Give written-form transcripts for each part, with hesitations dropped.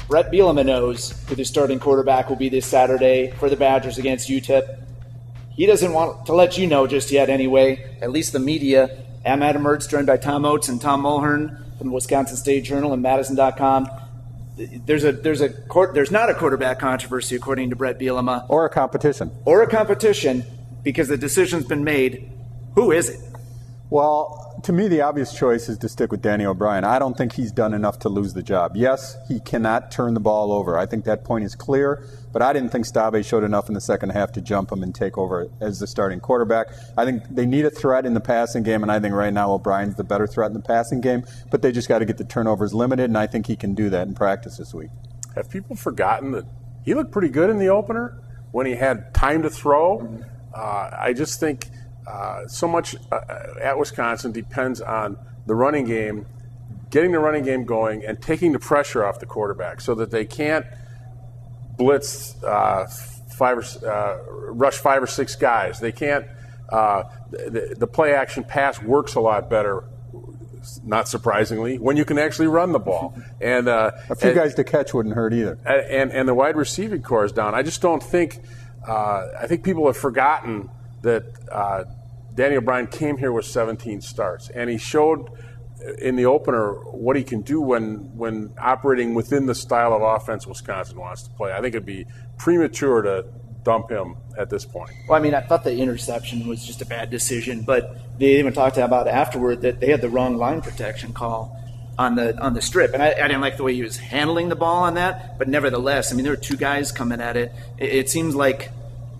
Brett Bielema knows who the starting quarterback will be this Saturday for the Badgers against UTEP. He doesn't want to let you know just yet anyway, at least the media. I'm Adam Mertz, joined by Tom Oates and Tom Mulhern from the Wisconsin State Journal and madison.com. There's not a quarterback controversy, according to Brett Bielema. Or a competition. Because the decision's been made. Who is it? Well, to me, the obvious choice is to stick with Danny O'Brien. I don't think he's done enough to lose the job. Yes, he cannot turn the ball over. I think that point is clear, but I didn't think Stave showed enough in the second half to jump him and take over as the starting quarterback. I think they need a threat in the passing game, and I think right now O'Brien's the better threat in the passing game, but they just got to get the turnovers limited, and I think he can do that in practice this week. Have people forgotten that he looked pretty good in the opener when he had time to throw? I just think so much at Wisconsin depends on the running game, getting the running game going, and taking the pressure off the quarterback so that they can't blitz rush 5 or 6 guys. They can't. The play action pass works a lot better, not surprisingly, when you can actually run the ball. And a few guys to catch wouldn't hurt either. And the wide receiving core is down. I just don't think. I think people have forgotten that Danny O'Brien came here with 17 starts, and he showed in the opener what he can do when operating within the style of offense Wisconsin wants to play. I think it'd be premature to dump him at this point. Well, I mean, I thought the interception was just a bad decision, but they even talked about afterward that they had the wrong line protection call on the strip, and I didn't like the way he was handling the ball on that. But nevertheless, I mean, there were 2 guys coming at it. It seems like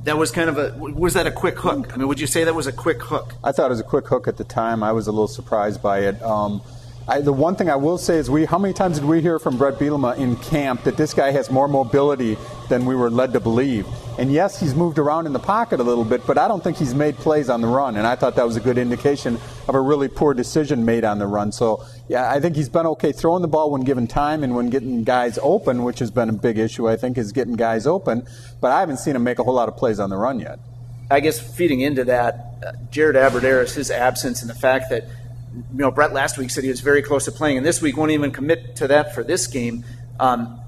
that was kind of was that a quick hook? I mean, would you say that was a quick hook? I thought it was a quick hook at the time. I was a little surprised by it. The one thing I will say is how many times did we hear from Brett Bielema in camp that this guy has more mobility than we were led to believe? And yes, he's moved around in the pocket a little bit, but I don't think he's made plays on the run. And I thought that was a good indication of a really poor decision made on the run. So, yeah, I think he's been okay throwing the ball when given time and when getting guys open, which has been a big issue, I think, is getting guys open. But I haven't seen him make a whole lot of plays on the run yet. I guess feeding into that, Jared Abbrederis, his absence and the fact that, Brett last week said he was very close to playing, and this week won't even commit to that for this game.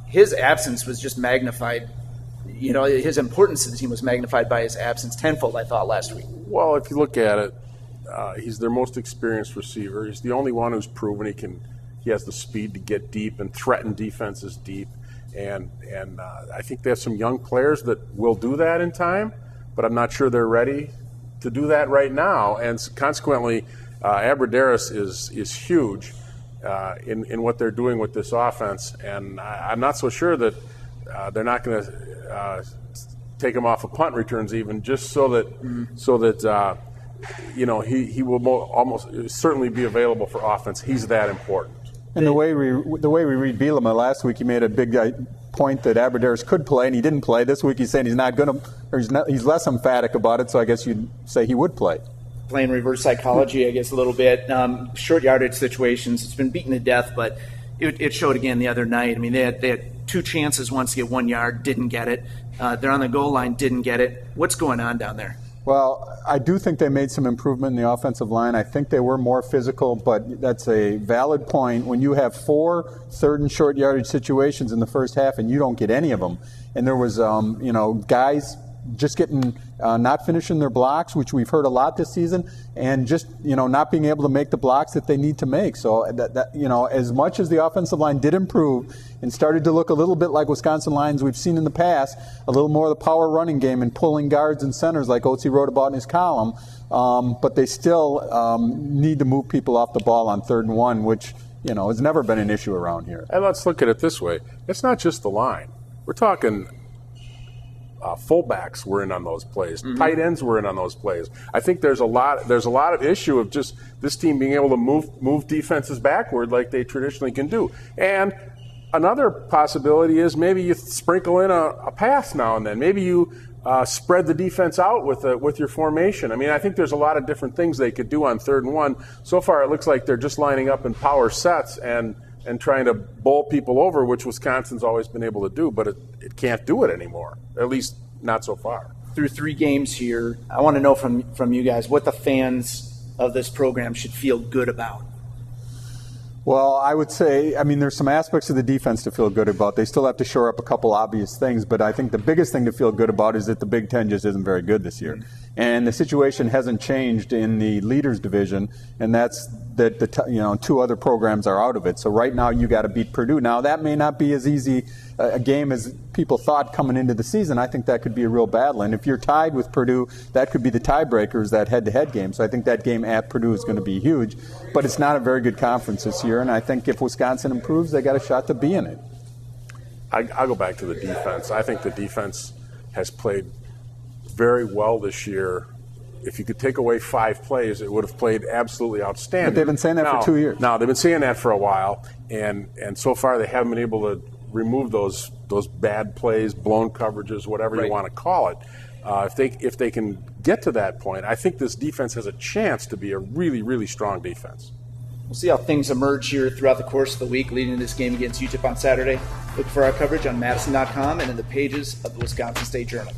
His absence was just magnified. His importance to the team was magnified by his absence tenfold, I thought, last week. Well, if you look at it, he's their most experienced receiver. He's the only one who's proven he has the speed to get deep and threaten defenses deep. And I think they have some young players that will do that in time, but I'm not sure they're ready to do that right now. And consequently, Abbrederis is huge in what they're doing with this offense, and I'm not so sure that they're not going to take him off of punt returns even just so that he will almost certainly be available for offense. He's that important. And the way we read Bielema last week, he made a big point that Abbrederis could play, and he didn't play. This week he's saying he's not going to, or he's less emphatic about it. So I guess you'd say he would play. Playing reverse psychology, I guess, a little bit. Short yardage situations, it's been beaten to death, but it showed again the other night. I mean, they had 2 chances once to get 1 yard, didn't get it. They're on the goal line, didn't get it. What's going on down there? Well, I do think they made some improvement in the offensive line. I think they were more physical, but that's a valid point. When you have 4 third and short yardage situations in the first half and you don't get any of them, and there was, guys just getting not finishing their blocks, which we've heard a lot this season, and just not being able to make the blocks that they need to make. So that as much as the offensive line did improve and started to look a little bit like Wisconsin lines we've seen in the past, a little more of the power running game and pulling guards and centers like Otzi wrote about in his column, but they still need to move people off the ball on 3rd and 1, which has never been an issue around here. And let's look at it this way: it's not just the line. We're talking. Fullbacks were in on those plays. Mm-hmm. Tight ends were in on those plays. I think there's a lot of issue of just this team being able to move defenses backward like they traditionally can do. And another possibility is maybe you sprinkle in a pass now and then. Maybe you spread the defense out with your formation. I mean, I think there's a lot of different things they could do on 3rd and 1. So far, it looks like they're just lining up in power sets and trying to bowl people over, which Wisconsin's always been able to do, but it can't do it anymore, at least not so far. Through 3 games here, I want to know from you guys what the fans of this program should feel good about. Well, I would say, there's some aspects of the defense to feel good about. They still have to shore up a couple obvious things, but I think the biggest thing to feel good about is that the Big Ten just isn't very good this year. And the situation hasn't changed in the leaders division, and that's that the two other programs are out of it. So right now you got to beat Purdue. Now that may not be as easy a game as people thought coming into the season. I think that could be a real battle. And if you're tied with Purdue, that could be the tiebreakers, that head-to-head game. So I think that game at Purdue is going to be huge. But it's not a very good conference this year, and I think if Wisconsin improves, they got a shot to be in it. I'll go back to the defense. I think the defense has played very well this year. If you could take away 5 plays, it would have played absolutely outstanding. But they've been saying that for 2 years. No, they've been saying that for a while, and so far they haven't been able to remove those bad plays, blown coverages, whatever you want to call it. If they can get to that point, I think this defense has a chance to be a really, really strong defense. We'll see how things emerge here throughout the course of the week leading to this game against UTEP on Saturday. Look for our coverage on madison.com and in the pages of the Wisconsin State Journal.